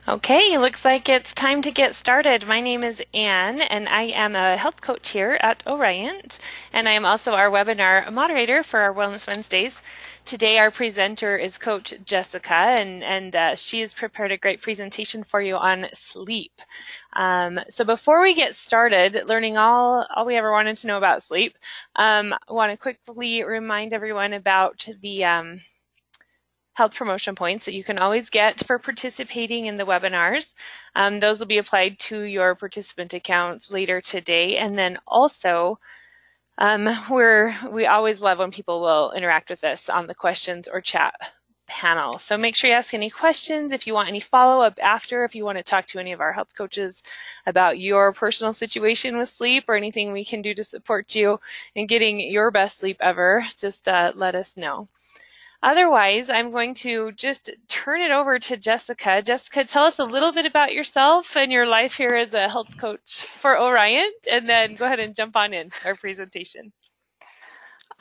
Okay, looks like it's time to get started. My name is Anne, and I am a health coach here at Oriant, and I am also our webinar moderator for our Wellness Wednesdays. Today, our presenter is Coach Jessica, and she has prepared a great presentation for you on sleep. So before we get started learning all we ever wanted to know about sleep, I want to quickly remind everyone about the health promotion points that you can always get for participating in the webinars. Those will be applied to your participant accounts later today. And then also, we always love when people will interact with us on the questions or chat panel. So make sure you ask any questions if you want any follow-up after, if you want to talk to any of our health coaches about your personal situation with sleep or anything we can do to support you in getting your best sleep ever, just let us know. Otherwise, I'm going to just turn it over to Jessica. Jessica, tell us a little bit about yourself and your life here as a health coach for Oriant, and then go ahead and jump on in our presentation.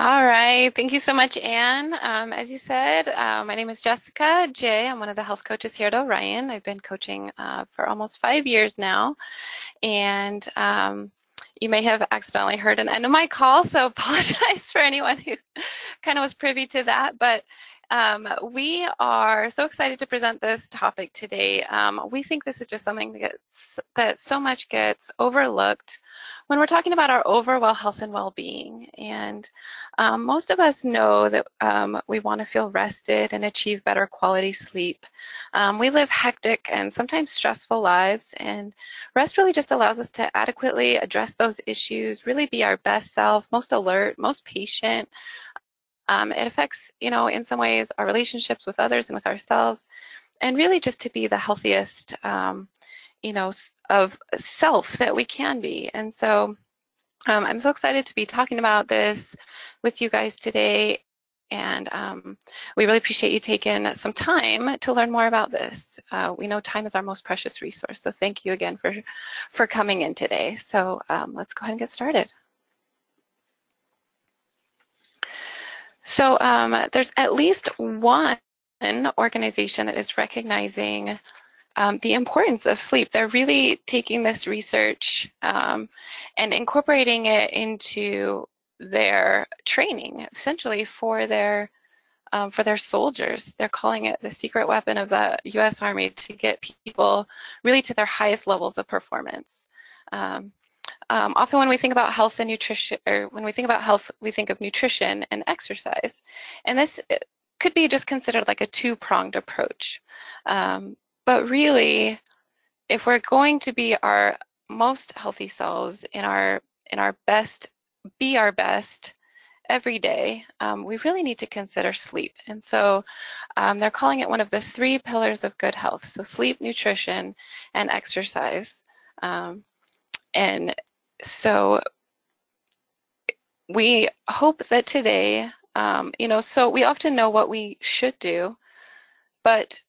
All right. Thank you so much, Anne. As you said, my name is Jessica J. I'm one of the health coaches here at Oriant. I've been coaching for almost 5 years now, and you may have accidentally heard an end of my call, so apologize for anyone who kind of was privy to that. But we are so excited to present this topic today. We think this is just something that so much gets overlooked when we're talking about our overall health and well-being. And most of us know that we want to feel rested and achieve better quality sleep. We live hectic and sometimes stressful lives, and rest really just allows us to adequately address those issues, really be our best self, most alert, most patient. It affects, in some ways, our relationships with others and with ourselves, and really just to be the healthiest, of self that we can be. And so I'm so excited to be talking about this with you guys today. And we really appreciate you taking some time to learn more about this. We know time is our most precious resource, so thank you again for coming in today. So let's go ahead and get started. So there's at least one organization that is recognizing the importance of sleep. They're really taking this research and incorporating it into their training, essentially for their soldiers. They're calling it the secret weapon of the U.S. Army to get people really to their highest levels of performance. Often when we think about health and nutrition, or when we think about health, we think of nutrition and exercise. And this could be just considered like a two-pronged approach. But really, if we're going to be our most healthy selves in our best, be our best every day, we really need to consider sleep. And so they're calling it one of the 3 pillars of good health. So sleep, nutrition, and exercise. And so we hope that today, so we often know what we should do, but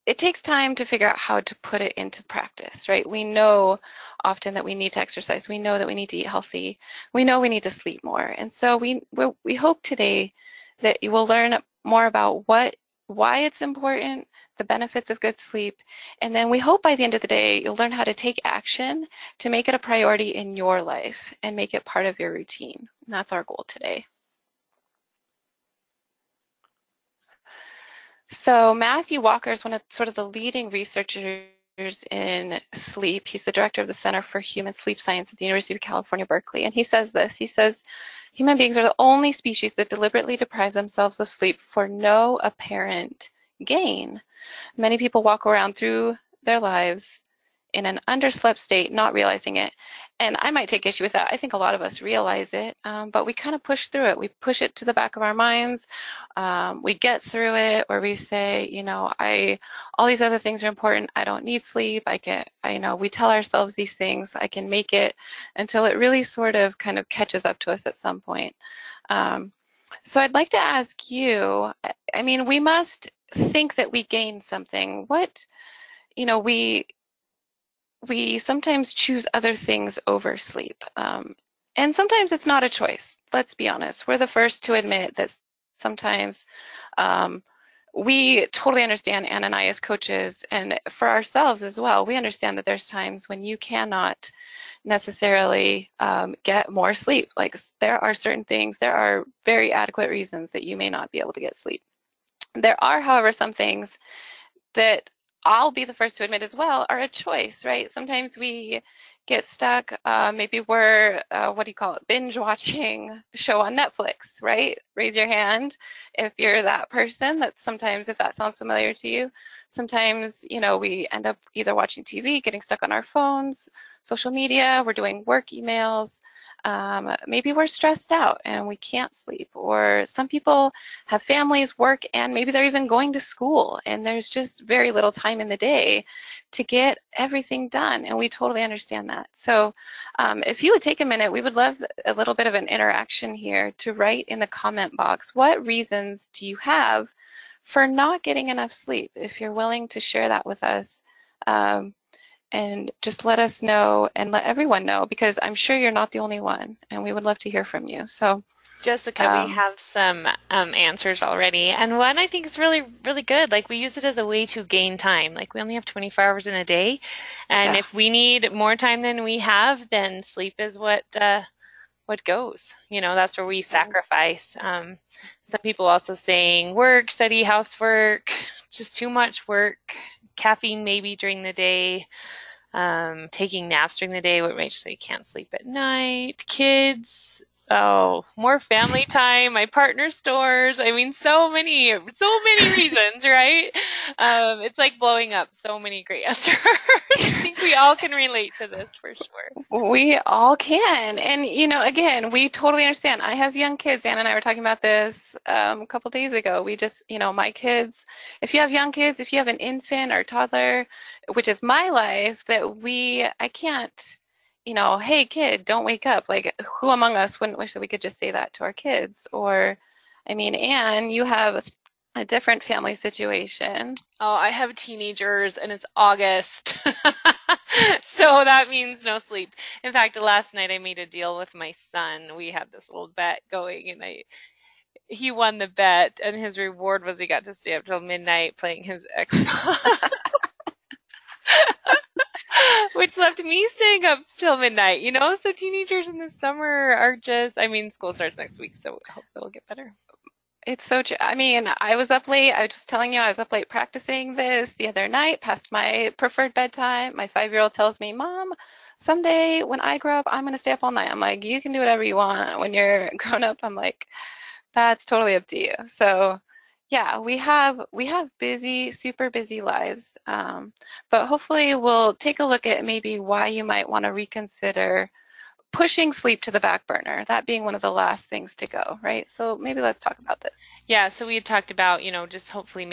it takes time to figure out how to put it into practice, right? We know often that we need to exercise. We know that we need to eat healthy. We know we need to sleep more. And so we hope today that you will learn more about why it's important, the benefits of good sleep, and then we hope by the end of the day you'll learn how to take action to make it a priority in your life and make it part of your routine. And that's our goal today. So Matthew Walker is one of sort of the leading researchers in sleep. He's the director of the Center for Human Sleep Science at the University of California, Berkeley. And he says this, he says, human beings are the only species that deliberately deprive themselves of sleep for no apparent gain. Many people walk around through their lives in an underslept state, not realizing it. And I might take issue with that. I think a lot of us realize it, but we kind of push through it. We push it to the back of our minds. We get through it, or we say, all these other things are important. I don't need sleep. We tell ourselves these things. I can make it, until it really sort of kind of catches up to us at some point. So I'd like to ask you, we must think that we gain something. We sometimes choose other things over sleep. And sometimes it's not a choice. Let's be honest. We're the first to admit that sometimes we totally understand, Ann and I as coaches, and for ourselves as well, we understand that there's times when you cannot necessarily get more sleep. Like there are certain things, there are very adequate reasons that you may not be able to get sleep. There are, however, some things that I'll be the first to admit as well are a choice, right? Sometimes we get stuck. Maybe we're, what do you call it, binge watching a show on Netflix, right? Raise your hand if you're that person. That's sometimes, if that sounds familiar to you. Sometimes, we end up either watching TV, getting stuck on our phones, social media, we're doing work emails. Maybe we're stressed out and we can't sleep, or some people have families, work, and maybe they're even going to school, and there's just very little time in the day to get everything done, and we totally understand that. So if you would take a minute, we would love a little bit of an interaction here to write in the comment box, what reasons do you have for not getting enough sleep? If you're willing to share that with us, and just let us know and let everyone know, because I'm sure you're not the only one, and we would love to hear from you. So, Jessica, we have some answers already. And one I think is really, really good. Like we use it as a way to gain time. Like we only have 24 hours in a day. And yeah. if we need more time than we have, then sleep is what goes. That's where we sacrifice. Some people also saying work, study, housework, just too much work, caffeine maybe during the day, taking naps during the day, what makes so you can't sleep at night, kids, oh, more family time, my partner stores. I mean, so many reasons, right? It's like blowing up so many great answers. I think we all can relate to this for sure. We all can. And, again, we totally understand. I have young kids. Anna and I were talking about this a couple days ago. We just, my kids, if you have young kids, if you have an infant or toddler, which is my life, I can't, hey, kid, don't wake up. Like, who among us wouldn't wish that we could just say that to our kids? Or, I mean, Anne, you have a different family situation. Oh, I have teenagers and it's August. So that means no sleep. In fact, last night I made a deal with my son. We had this little bet going and he won the bet and his reward was he got to stay up till midnight playing his Xbox. Which left me staying up till midnight, So teenagers in the summer are just, school starts next week, so I hope it'll get better. It's so true. I mean, I was up late. I was just telling you, I was up late practicing this the other night, past my preferred bedtime. My 5-year-old tells me, Mom, someday when I grow up, I'm going to stay up all night. I'm like, you can do whatever you want when you're grown up. I'm like, that's totally up to you. So, yeah, we have busy, super busy lives. But hopefully we'll take a look at maybe why you might want to reconsider pushing sleep to the back burner, that being one of the last things to go, right? So maybe let's talk about this. Yeah, so we had talked about, just hopefully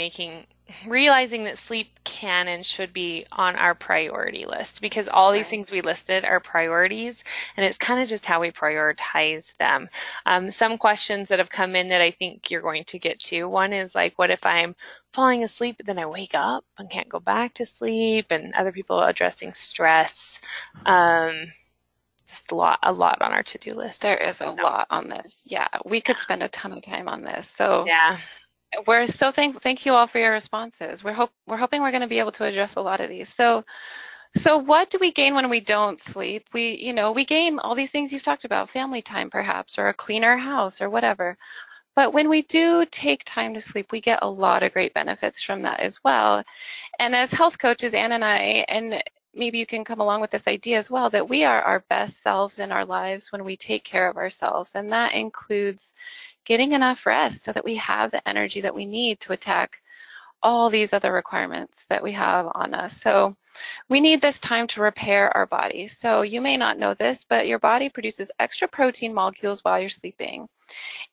realizing that sleep can and should be on our priority list because all these things we listed are priorities and it's kind of just how we prioritize them. Some questions that have come in that I think you're going to get to. One is like, what if I'm falling asleep, but then I wake up and can't go back to sleep, and other people addressing stress. Just a lot on our to-do list. There is a lot on this. Yeah, we could spend a ton of time on this. So yeah, we're so thank you all for your responses. We're hoping we're going to be able to address a lot of these. So what do we gain when we don't sleep? We gain all these things you've talked about, family time perhaps, or a cleaner house or whatever. But when we do take time to sleep, we get a lot of great benefits from that as well. And as health coaches, Ann and I, and maybe you can come along with this idea as well, that we are our best selves in our lives when we take care of ourselves. And that includes getting enough rest so that we have the energy that we need to attack all these other requirements that we have on us. So we need this time to repair our body. So you may not know this, but your body produces extra protein molecules while you're sleeping.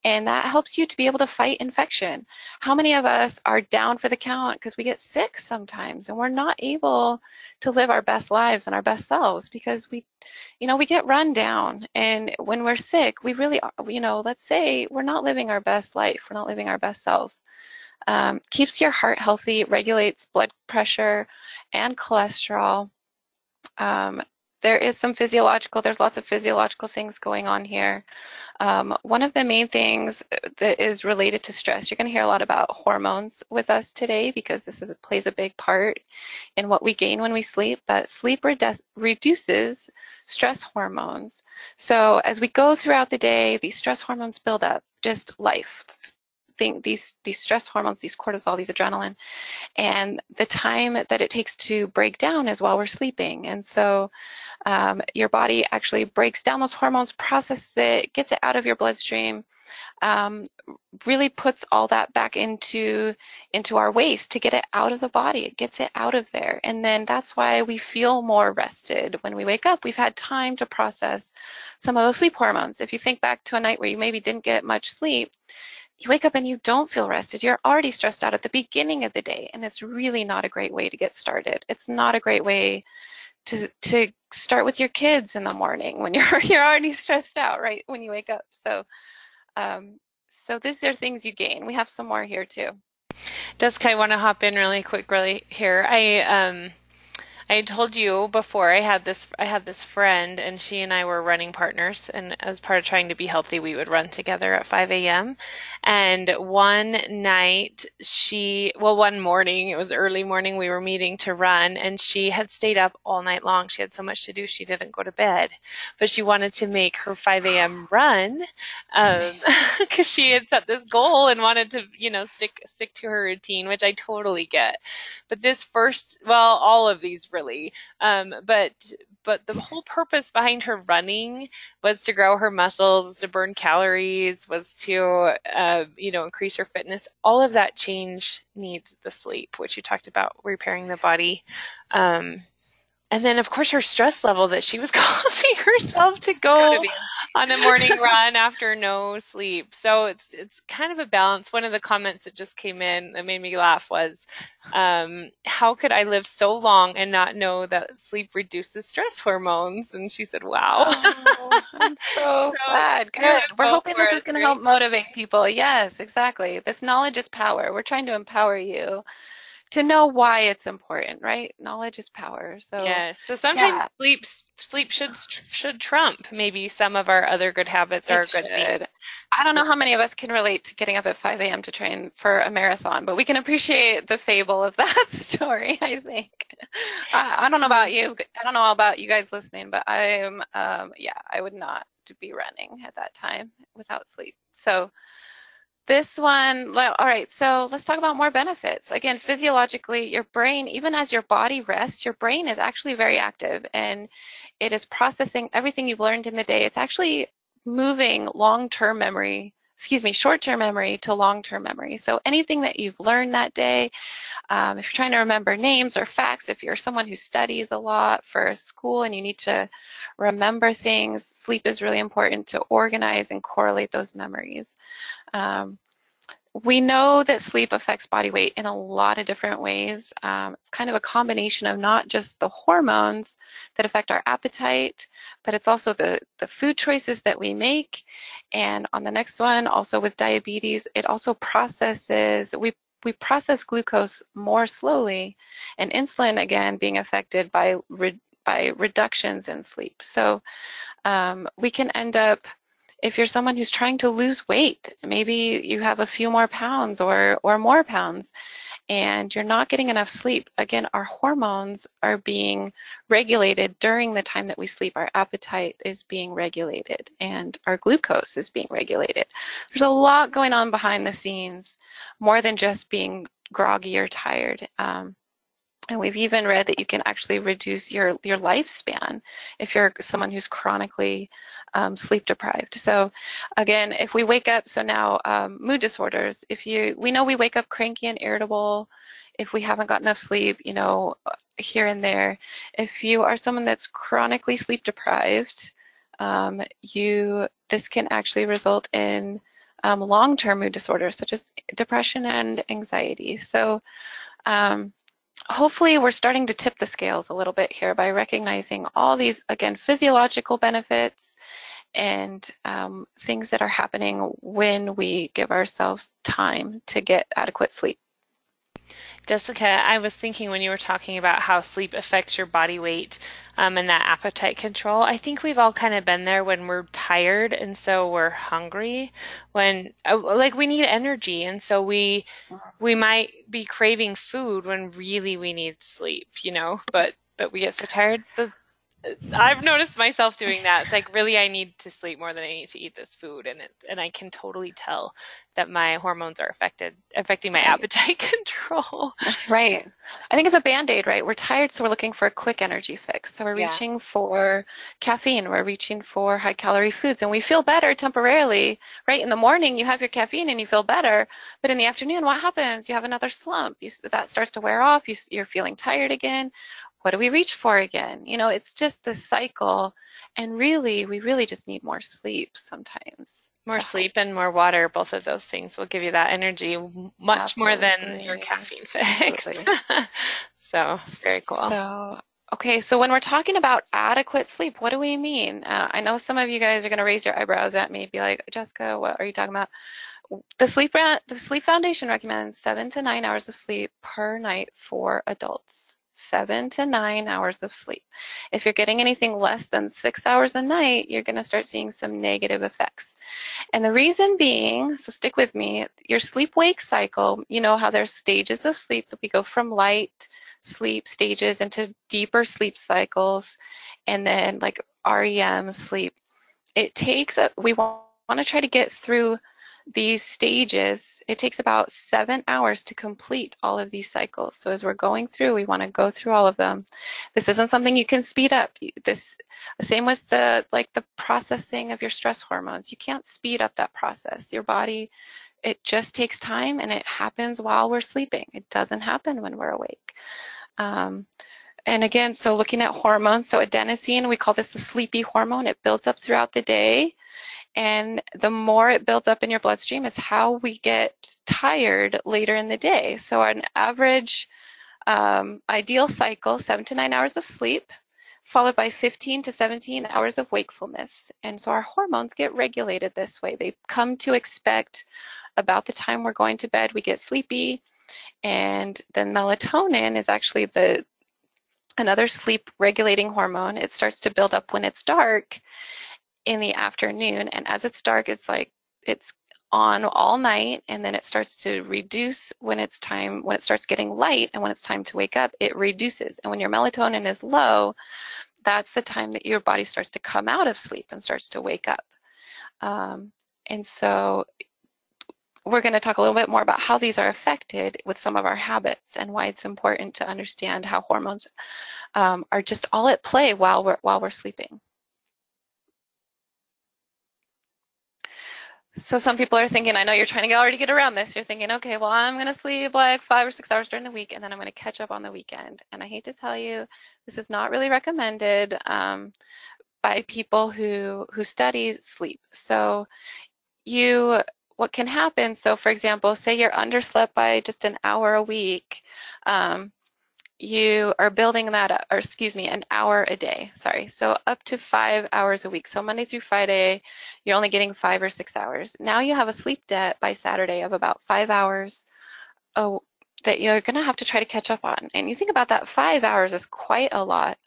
And that helps you to be able to fight infection. How many of us are down for the count because we get sick sometimes and we're not able to live our best lives and our best selves because we get run down. And when we're sick, we really are, let's say we're not living our best life, we're not living our best selves. Keeps your heart healthy, regulates blood pressure and cholesterol. there is some physiological, there's lots of physiological things going on here. One of the main things that is related to stress, you're going to hear a lot about hormones with us today because plays a big part in what we gain when we sleep, but sleep reduces stress hormones. So as we go throughout the day, these stress hormones build up, just life. These stress hormones, these cortisol, these adrenaline, and the time that it takes to break down is while we're sleeping. And so your body actually breaks down those hormones, processes it, gets it out of your bloodstream, really puts all that back into our waste to get it out of the body. It gets it out of there. And then that's why we feel more rested when we wake up. We've had time to process some of those sleep hormones. If you think back to a night where you maybe didn't get much sleep, you wake up and you don't feel rested. You're already stressed out at the beginning of the day, and it's really not a great way to get started. It's not a great way to start with your kids in the morning when you're already stressed out right when you wake up. So so these are things you gain. We have some more here too. Jessica, I want to hop in really quick, really here. I had told you before I had this friend, and she and I were running partners, and as part of trying to be healthy, we would run together at 5 a.m. And one night one morning, it was early morning, we were meeting to run, and she had stayed up all night long. She had so much to do, she didn't go to bed, but she wanted to make her 5 a.m. run because she had set this goal and wanted to, stick to her routine, which I totally get. But all of these really, but the whole purpose behind her running was to grow her muscles, to burn calories, was to, increase her fitness. All of that change needs the sleep, which you talked about, repairing the body. And then, of course, her stress level that she was causing herself to go on a morning run after no sleep. So it's kind of a balance. One of the comments that just came in that made me laugh was, how could I live so long and not know that sleep reduces stress hormones? And she said, wow. Oh, I'm so glad. Good. We're hoping this is going to help motivate people. Yes, exactly. This knowledge is power. We're trying to empower you to know why it's important, right? Knowledge is power. So yes. So sometimes sleep should trump maybe some of our other good habits or good things. I don't know how many of us can relate to getting up at 5 a.m. to train for a marathon, but we can appreciate the fable of that story, I think. I don't know about you. I don't know about you guys listening, but I would not be running at that time without sleep. So this one, all right, so let's talk about more benefits. Again, physiologically, your brain, even as your body rests, your brain is actually very active and it is processing everything you've learned in the day. It's actually moving short-term memory to long-term memory. So anything that you've learned that day, if you're trying to remember names or facts, if you're someone who studies a lot for school and you need to remember things, sleep is really important to organize and correlate those memories. We know that sleep affects body weight in a lot of different ways. It's kind of a combination of not just the hormones that affect our appetite, but it's also the food choices that we make. And on the next one, also with diabetes, it also we process glucose more slowly, and insulin, again, being affected by reductions in sleep. So we can end up, if you're someone who's trying to lose weight, maybe you have a few more pounds or more pounds, and you're not getting enough sleep. Again, our hormones are being regulated during the time that we sleep. Our appetite is being regulated, and our glucose is being regulated. There's a lot going on behind the scenes, more than just being groggy or tired. And we've even read that you can actually reduce your lifespan if you're someone who's chronically sleep deprived. So again, if we wake up, so now mood disorders, we know we wake up cranky and irritable if we haven't got enough sleep, here and there. If you are someone that's chronically sleep deprived, this can actually result in long-term mood disorders such as depression and anxiety. So hopefully we're starting to tip the scales a little bit here by recognizing all these, again, physiological benefits and things that are happening when we give ourselves time to get adequate sleep. Jessica, I was thinking when you were talking about how sleep affects your body weight, and that appetite control, I think we've all kind of been there when we're tired and so we're hungry, when like we need energy, and so we might be craving food when really we need sleep, but we get so tired. I've noticed myself doing that. It's like really I need to sleep more than I need to eat this food, and I can totally tell that my hormones are affecting my Right. appetite control. Right. I think it's a band-aid, right? We're tired, so we're looking for a quick energy fix. So we're Yeah. reaching for caffeine, we're reaching for high-calorie foods, and we feel better temporarily, right? In the morning, you have your caffeine and you feel better, but in the afternoon, what happens? You have another slump. That starts to wear off. You're feeling tired again. What do we reach for again? It's just this cycle, and really, we really just need more sleep sometimes More to help. sleep and more water, both of those things will give you that energy much more than your Absolutely. caffeine fix. Absolutely. So, very cool. So, okay, so when we're talking about adequate sleep, what do we mean? I know some of you guys are going to raise your eyebrows at me, be like, Jessica, what are you talking about? The Sleep Foundation recommends 7 to 9 hours of sleep per night for adults. 7 to 9 hours of sleep. If you're getting anything less than 6 hours a night, you're going to start seeing some negative effects. And the reason being, so stick with me, your sleep-wake cycle, you know how there's stages of sleep that we go from light sleep stages into deeper sleep cycles, and then like REM sleep. We want to try to get through these stages. It takes about 7 hours to complete all of these cycles. So as we're going through, we want to go through all of them. This isn't something you can speed up. Same with the processing of your stress hormones. You can't speed up that process. Your body, it just takes time, and it happens while we're sleeping. It doesn't happen when we're awake. Um, and again, so looking at hormones, so adenosine, we call this the sleepy hormone. It builds up throughout the day, and the more it builds up in your bloodstream is how we get tired later in the day. So an average ideal cycle, 7 to 9 hours of sleep, followed by 15 to 17 hours of wakefulness. And so our hormones get regulated this way. They come to expect about the time we're going to bed, we get sleepy, and then melatonin is actually another sleep regulating hormone. It starts to build up when it's dark in the afternoon, and as it's dark, it's on all night, and then it starts to reduce when it starts getting light, and when it's time to wake up, it reduces. And when your melatonin is low, that's the time that your body starts to come out of sleep and starts to wake up. And so we're going to talk a little bit more about how these are affected with some of our habits, and why it's important to understand how hormones are just all at play while we're sleeping. So some people are thinking, I know you're trying to already get around this. You're thinking, okay, well, I'm going to sleep like 5 or 6 hours during the week, and then I'm going to catch up on the weekend. And I hate to tell you, this is not really recommended by people who study sleep. So what can happen, so for example, say you're underslept by just an hour a week, you are building that up, or excuse me, an hour a day, sorry. So up to 5 hours a week. So Monday through Friday, you're only getting 5 or 6 hours. Now you have a sleep debt by Saturday of about 5 hours that you're going to have to try to catch up on. And you think about that, 5 hours is quite a lot.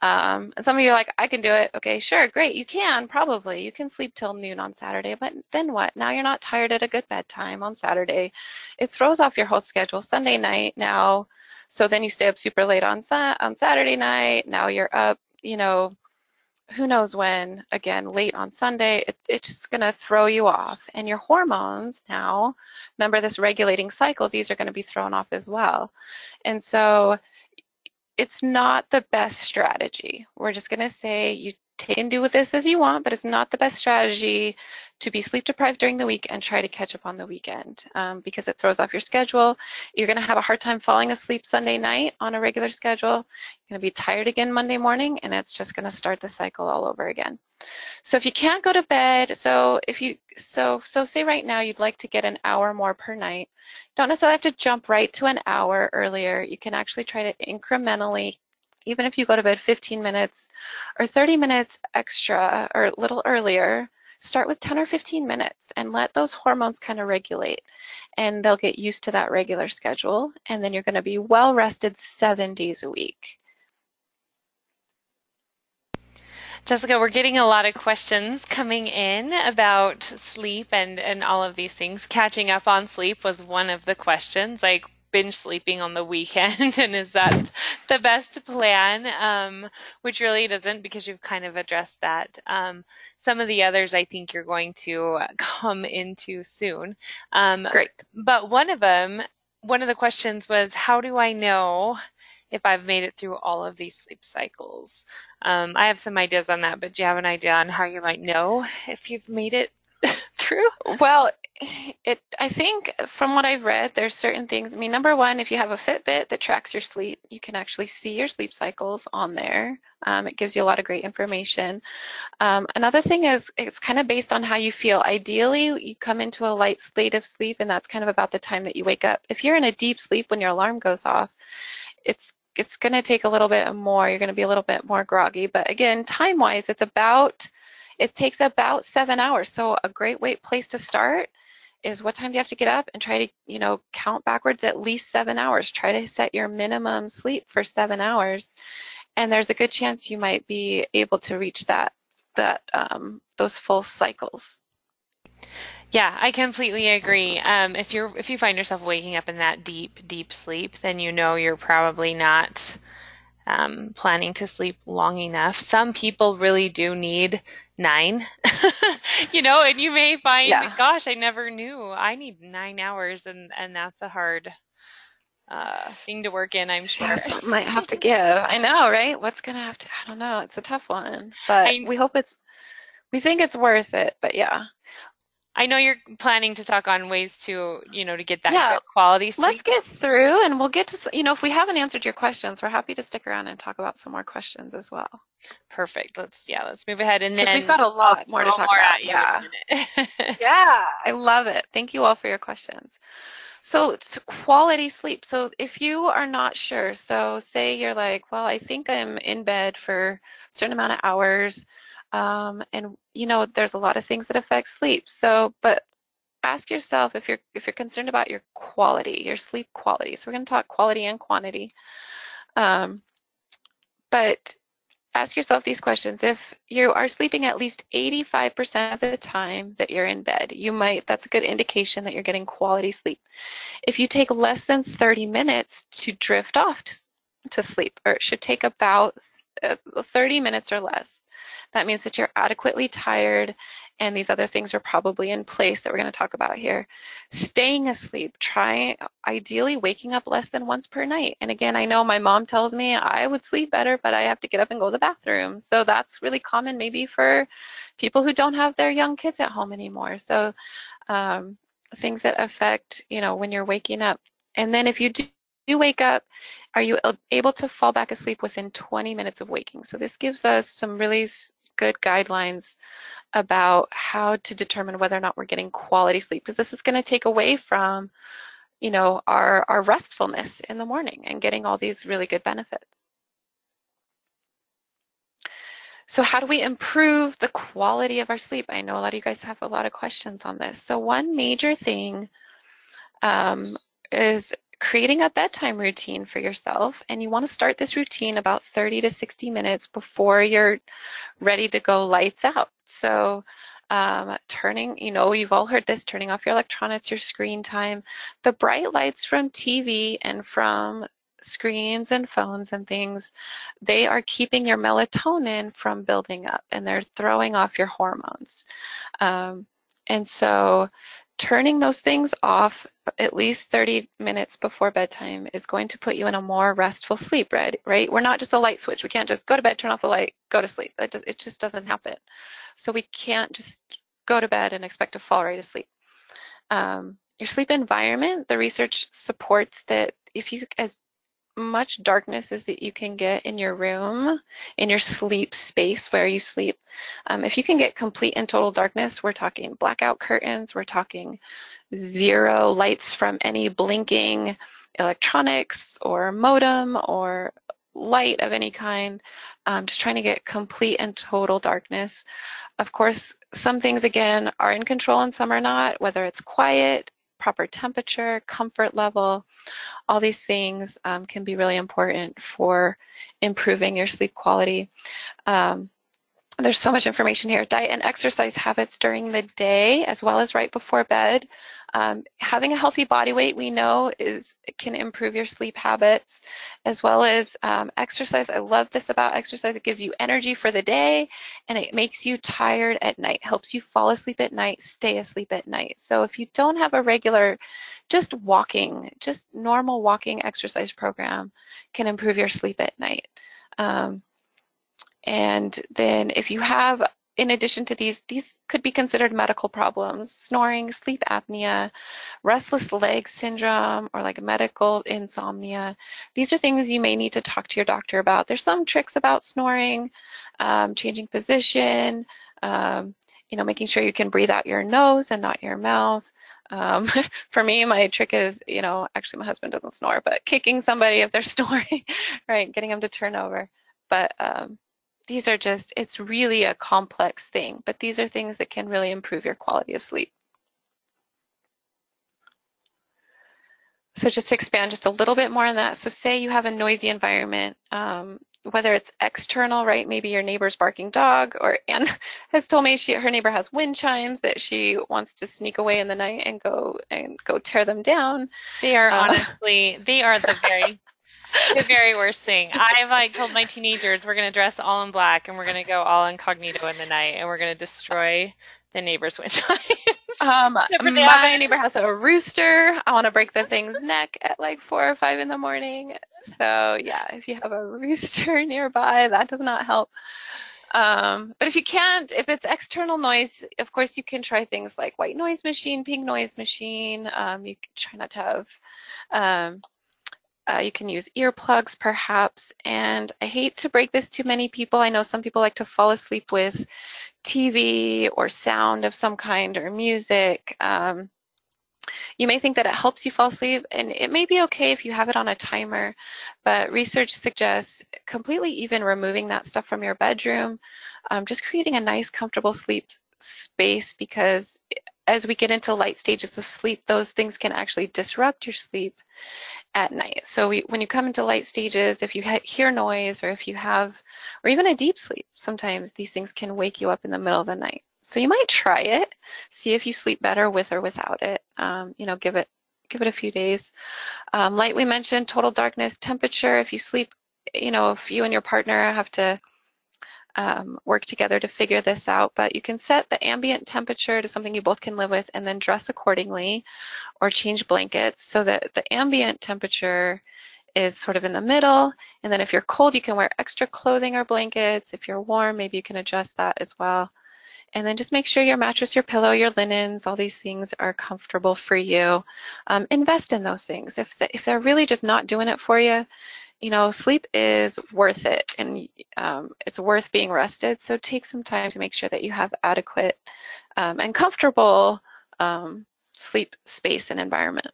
And some of you are like, I can do it. Okay, sure, great. You can, probably. You can sleep till noon on Saturday, but then what? Now you're not tired at a good bedtime on Saturday. It throws off your whole schedule. Sunday night now, so then you stay up super late on Saturday night. Now you're up, who knows when, again, late on Sunday. It's just going to throw you off. And your hormones now, remember this regulating cycle, these are going to be thrown off as well. And so it's not the best strategy. We're just going to say you take and do with this as you want, but it's not the best strategy to be sleep deprived during the week and try to catch up on the weekend, because it throws off your schedule. You're going to have a hard time falling asleep Sunday night on a regular schedule. You're going to be tired again Monday morning, and it's just going to start the cycle all over again. So if you can't go to bed, so say right now you'd like to get an hour more per night. Don't necessarily have to jump right to an hour earlier. You can actually try to incrementally, even if you go to bed 15 minutes or 30 minutes extra or a little earlier, start with 10 or 15 minutes and let those hormones kind of regulate, and they'll get used to that regular schedule, and then you're going to be well rested 7 days a week. Jessica, we're getting a lot of questions coming in about sleep and all of these things. Catching up on sleep was one of the questions, like binge sleeping on the weekend, and is that the best plan? Which really doesn't, because you've kind of addressed that. Some of the others I think you're going to come into soon. Great. But one of the questions was, how do I know if I've made it through all of these sleep cycles? I have some ideas on that, but do you have an idea on how you might know if you've made it through? Well, I think from what I've read, there's certain things. I mean, number one, if you have a Fitbit that tracks your sleep, you can actually see your sleep cycles on there. It gives you a lot of great information. Another thing is it's kind of based on how you feel. Ideally, you come into a light state of sleep, and that's kind of about the time that you wake up. If you're in a deep sleep when your alarm goes off, it's going to take a little bit more. You're going to be a little bit more groggy. But again, time-wise, it takes about 7 hours. So a great place to start is, what time do you have to get up, and try to, count backwards at least 7 hours. Try to set your minimum sleep for 7 hours, and there's a good chance you might be able to reach those full cycles. Yeah, I completely agree. If you find yourself waking up in that deep sleep, then you know you're probably not planning to sleep long enough. Some people really do need 9, and you may find, Yeah. gosh, I never knew I need 9 hours, and that's a hard thing to work in, I'm sure. Yeah, something might have to give. I know, right? What's gonna have to, I don't know. It's a tough one, but I we think it's worth it, but yeah. I know you're planning to talk on ways to get that Yeah, good quality sleep. let's get through, and we'll get to, if we haven't answered your questions, we're happy to stick around and talk about some more questions as well. Perfect. Let's move ahead, and Because then we've got a lot more to throw talk more about. at you Yeah. in a minute. Yeah, I love it. Thank you all for your questions. So it's quality sleep. So if you are not sure, so say you're like, well, I think I'm in bed for a certain amount of hours, and there's a lot of things that affect sleep. So, but ask yourself if you're concerned about your quality, your sleep quality. So we're going to talk quality and quantity. But ask yourself these questions. If you are sleeping at least 85% of the time that you're in bed, that's a good indication that you're getting quality sleep. If you take less than 30 minutes to drift off to sleep, or it should take about 30 minutes or less, that means that you're adequately tired, and these other things are probably in place that we're going to talk about here. Staying asleep, try ideally waking up less than once per night. And again, I know my mom tells me I would sleep better, but I have to get up and go to the bathroom. So that's really common maybe for people who don't have their young kids at home anymore. So things that affect, when you're waking up. And then if you do wake up, are you able to fall back asleep within 20 minutes of waking? So this gives us some really good guidelines about how to determine whether or not we're getting quality sleep, because this is going to take away from, our restfulness in the morning and getting all these really good benefits. So how do we improve the quality of our sleep? I know a lot of you guys have a lot of questions on this. So one major thing is creating a bedtime routine for yourself, and you want to start this routine about 30 to 60 minutes before you're ready to go lights out. So you've all heard this, turning off your electronics, your screen time. The bright lights from TV and from screens and phones and things, they are keeping your melatonin from building up, and they're throwing off your hormones. And so turning those things off at least 30 minutes before bedtime is going to put you in a more restful sleep, right? We're not just a light switch. We can't just go to bed, turn off the light, go to sleep. It just doesn't happen. So we can't just go to bed and expect to fall right asleep. Your sleep environment, the research supports that if you, as much darkness as that you can get in your room, in your sleep space where you sleep. If you can get complete and total darkness, we're talking blackout curtains, we're talking 0 lights from any blinking electronics or modem or light of any kind, just trying to get complete and total darkness. Of course, some things, again, are in control and some are not, whether it's quiet, proper temperature, comfort level. All these things can be really important for improving your sleep quality. There's so much information here. Diet and exercise habits during the day as well as right before bed. Having a healthy body weight, we know, can improve your sleep habits, as well as exercise. I love this about exercise. It gives you energy for the day, and it makes you tired at night, helps you fall asleep at night, stay asleep at night. So if you don't have a regular, just normal walking exercise program can improve your sleep at night. And then if you have, in addition to these could be considered medical problems: snoring, sleep apnea, restless leg syndrome, or like medical insomnia. These are things you may need to talk to your doctor about. There's some tricks about snoring, changing position, making sure you can breathe out your nose and not your mouth. For me, my trick is, actually my husband doesn't snore, but kicking somebody if they're snoring, right, getting them to turn over. But these are it's really a complex thing, but these are things that can really improve your quality of sleep. So just to expand just a little bit more on that, so say you have a noisy environment, whether it's external, right? Maybe your neighbor's barking dog, or Anne has told me her neighbor has wind chimes that she wants to sneak away in the night and go tear them down. They are honestly, they are the very worst thing. I've told my teenagers we're going to dress all in black and we're going to go all incognito in the night and we're going to destroy the neighbor's wind chimes. My neighbor has a rooster. I want to break the thing's neck at like 4 or 5 in the morning. So yeah, if you have a rooster nearby, that does not help. But if you can't, if it's external noise, of course you can try things like white noise machine, pink noise machine. You can try not to have, you can use earplugs perhaps. And I hate to break this to many people. I know some people like to fall asleep with TV or sound of some kind or music. You may think that it helps you fall asleep, and it may be okay if you have it on a timer, but research suggests completely even removing that stuff from your bedroom, just creating a nice, comfortable sleep space, because as we get into light stages of sleep, those things can actually disrupt your sleep at night. So when you come into light stages, if you hear noise, or if you have, or even a deep sleep, sometimes these things can wake you up in the middle of the night. So you might try it, see if you sleep better with or without it. Give it a few days. Light, we mentioned, total darkness, temperature. If you sleep, if you and your partner have to work together to figure this out, but you can set the ambient temperature to something you both can live with, and then dress accordingly, or change blankets so that the ambient temperature is sort of in the middle. And then if you're cold, you can wear extra clothing or blankets. If you're warm, maybe you can adjust that as well. And then just make sure your mattress, your pillow, your linens, all these things are comfortable for you. Invest in those things. If they're really just not doing it for you, sleep is worth it, and it's worth being rested. So take some time to make sure that you have adequate and comfortable sleep space and environment.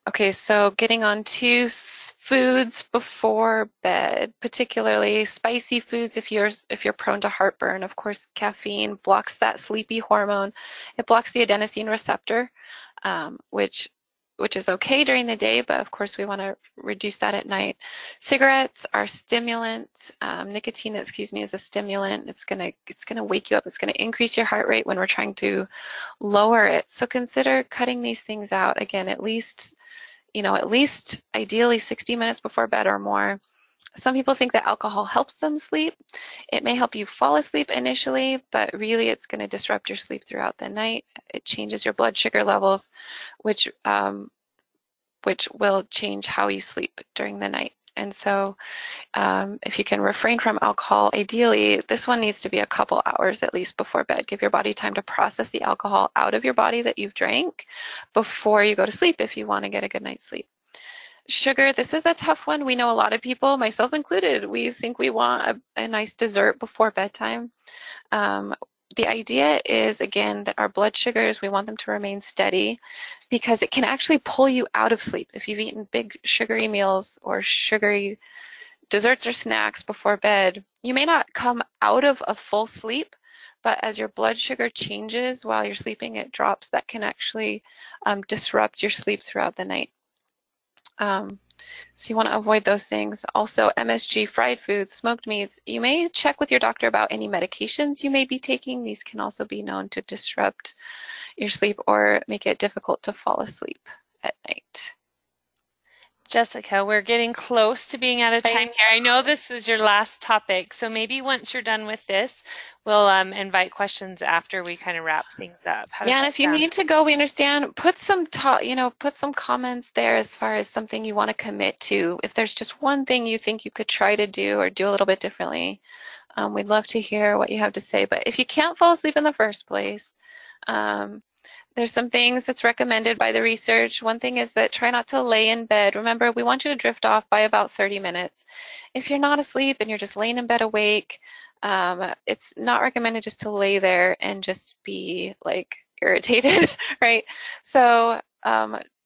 Okay, so getting on to foods before bed, particularly spicy foods if you're prone to heartburn. Of course, caffeine blocks that sleepy hormone. It blocks the adenosine receptor, which is okay during the day, but of course we want to reduce that at night. Cigarettes are stimulants. Nicotine, is a stimulant. It's gonna wake you up. It's gonna increase your heart rate when we're trying to lower it. So consider cutting these things out. Again, at least ideally 60 minutes before bed or more. Some people think that alcohol helps them sleep. It may help you fall asleep initially, but really it's going to disrupt your sleep throughout the night. It changes your blood sugar levels, which will change how you sleep during the night. And so if you can refrain from alcohol, ideally, this one needs to be a couple hours at least before bed. Give your body time to process the alcohol out of your body that you've drank before you go to sleep if you want to get a good night's sleep. Sugar, this is a tough one. We know a lot of people, myself included, we think we want a nice dessert before bedtime. The idea is, again, that our blood sugars, we want them to remain steady, because it can actually pull you out of sleep. If you've eaten big sugary meals or sugary desserts or snacks before bed, you may not come out of a full sleep, but as your blood sugar changes while you're sleeping, it drops. That can actually disrupt your sleep throughout the night. So you want to avoid those things. Also, MSG, fried foods, smoked meats. You may check with your doctor about any medications you may be taking. These can also be known to disrupt your sleep or make it difficult to fall asleep at night. Jessica, we're getting close to being out of time here. I know this is your last topic, so maybe once you're done with this, we'll invite questions after we kind of wrap things up. Yeah, and if you need to go, we understand. Put some put some comments there as far as something you want to commit to. If there's just one thing you think you could try to do or do a little bit differently, we'd love to hear what you have to say. But if you can't fall asleep in the first place, there's some things that's recommended by the research. One thing is that try not to lay in bed. Remember, we want you to drift off by about 30 minutes. If you're not asleep and you're just laying in bed awake, it's not recommended just to lay there and just be like irritated, right? So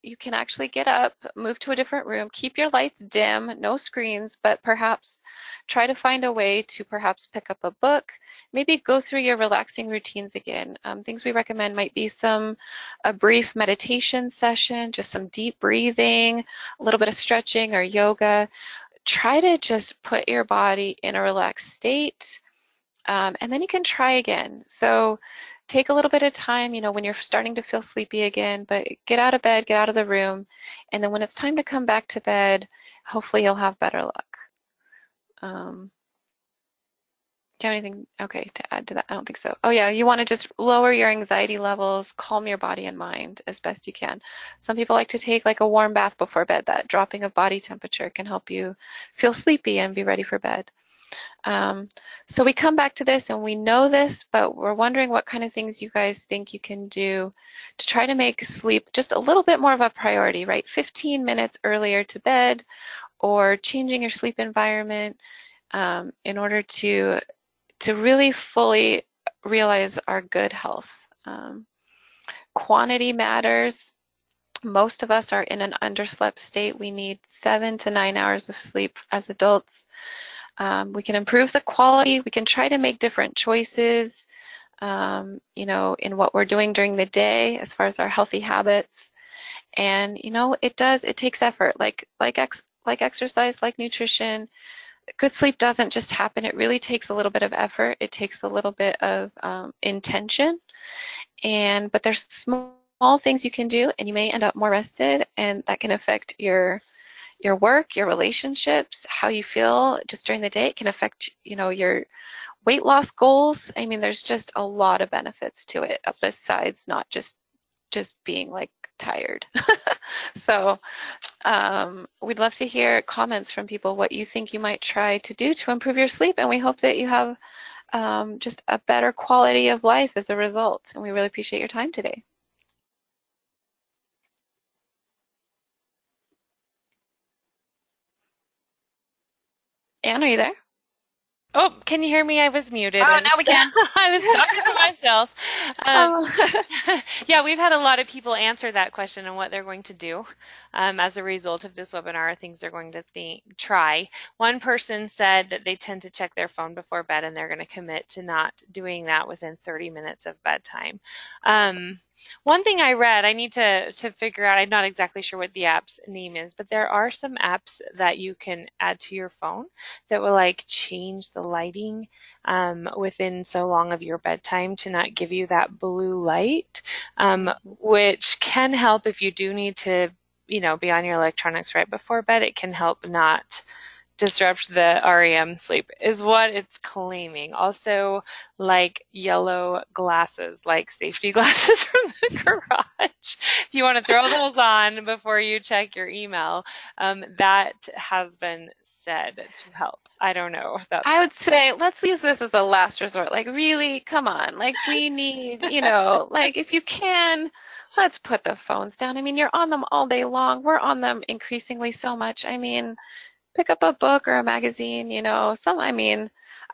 you can actually get up, move to a different room, keep your lights dim, no screens, but perhaps try to find a way to perhaps pick up a book, maybe go through your relaxing routines again. Things we recommend might be a brief meditation session, just some deep breathing, a little bit of stretching or yoga. Try to just put your body in a relaxed state, and then you can try again. So take a little bit of time, when you're starting to feel sleepy again, but get out of bed, get out of the room, and then when it's time to come back to bed, hopefully you'll have better luck. Do you have anything, okay, to add to that? I don't think so. Oh yeah, you want to just lower your anxiety levels, calm your body and mind as best you can. Some people like to take like a warm bath before bed. That dropping of body temperature can help you feel sleepy and be ready for bed. So we come back to this and we know this, but we're wondering what kind of things you guys think you can do to try to make sleep just a little bit more of a priority, right? 15 minutes earlier to bed, or changing your sleep environment in order to really fully realize our good health. Quantity matters. Most of us are in an underslept state. We need 7 to 9 hours of sleep as adults. We can improve the quality. We can try to make different choices, in what we're doing during the day as far as our healthy habits. And, it takes effort, like exercise, like nutrition. Good sleep doesn't just happen. It really takes a little bit of effort. It takes a little bit of intention. But there's small things you can do, and you may end up more rested, and that can affect your work, your relationships, how you feel just during the day. It can affect, your weight loss goals. I mean, there's just a lot of benefits to it besides not just being like tired. So we'd love to hear comments from people, what you think you might try to do to improve your sleep, and we hope that you have just a better quality of life as a result. And we really appreciate your time today. Anne, are you there? Oh, can you hear me? I was muted. Oh, now we can. I was talking to myself. Yeah, we've had a lot of people answer that question and what they're going to do as a result of this webinar, things they're going to try. One person said that they tend to check their phone before bed, and they're going to commit to not doing that within 30 minutes of bedtime. One thing I read, I need to figure out, I'm not exactly sure what the app's name is, but there are some apps that you can add to your phone that will like change the lighting within so long of your bedtime to not give you that blue light, which can help if you do need to, be on your electronics right before bed. It can help not disrupt the REM sleep, is what it's claiming. Also, like yellow glasses, like safety glasses from the garage. If you want to throw those on before you check your email, that has been said to help. I don't know. I would say let's use this as a last resort. Like, really, come on. Like, we need, like, if you can, let's put the phones down. I mean, you're on them all day long. We're on them increasingly so much. I mean, pick up a book or a magazine, I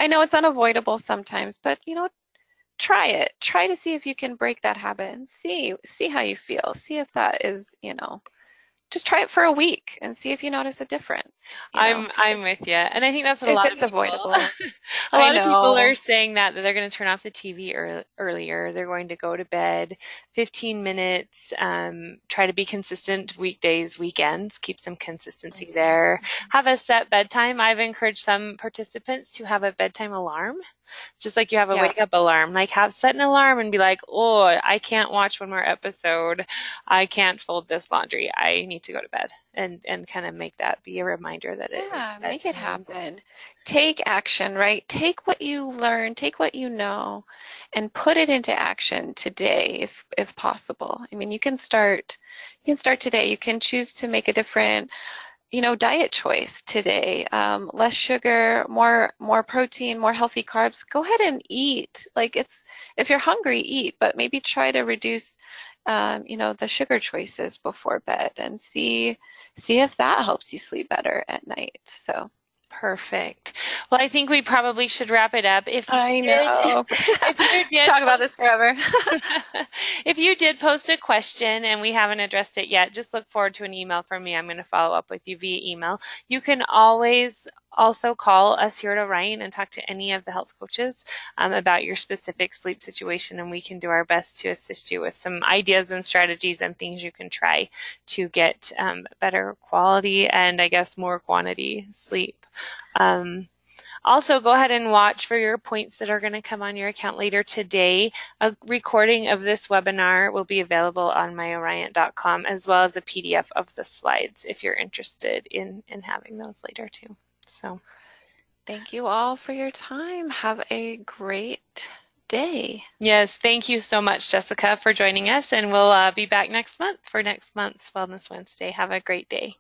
know it's unavoidable sometimes, but, try it. Try to see if you can break that habit and see how you feel. See if that is, just try it for a week and see if you notice a difference, I'm with you, and I think that's what a if lot of it's people avoidable. a I lot of people are know. saying that they're going to turn off the TV earlier. They're going to go to bed 15 minutes. Try to be consistent weekdays, weekends. Keep some consistency Mhm, there. mhm. Have a set bedtime. I've encouraged some participants to have a bedtime alarm, just like you have a Yeah. wake up alarm. Like have set an alarm and be like, oh, I can't watch one more episode. I can't fold this laundry. I need to go to bed, and kind of make that be a reminder that it is Yeah, make it bedtime. happen. Take action, right? Take what you learn, take what you know, and put it into action today if possible. I mean, you can start today. You can choose to make a different, diet choice today. Less sugar, more protein, more healthy carbs. Go ahead and eat. Like if you're hungry, eat, but maybe try to reduce the sugar choices before bed and see if that helps you sleep better at night. So Perfect. Well, I think we probably should wrap it up. If you I did, know. if you did Talk about this forever. if you did post a question and we haven't addressed it yet, just look forward to an email from me. I'm going to follow up with you via email. You can always also call us here at Orion and talk to any of the health coaches about your specific sleep situation, and we can do our best to assist you with some ideas and strategies and things you can try to get better quality and, I guess, more quantity sleep. Um, Also, go ahead and watch for your points that are going to come on your account later today. A recording of this webinar will be available on myorion.com, as well as a PDF of the slides if you're interested in having those later too. So, Thank you all for your time. Have a great day. yes, thank you so much, Jessica, for joining us, and we'll be back next month for next month's Wellness Wednesday. Have a great day.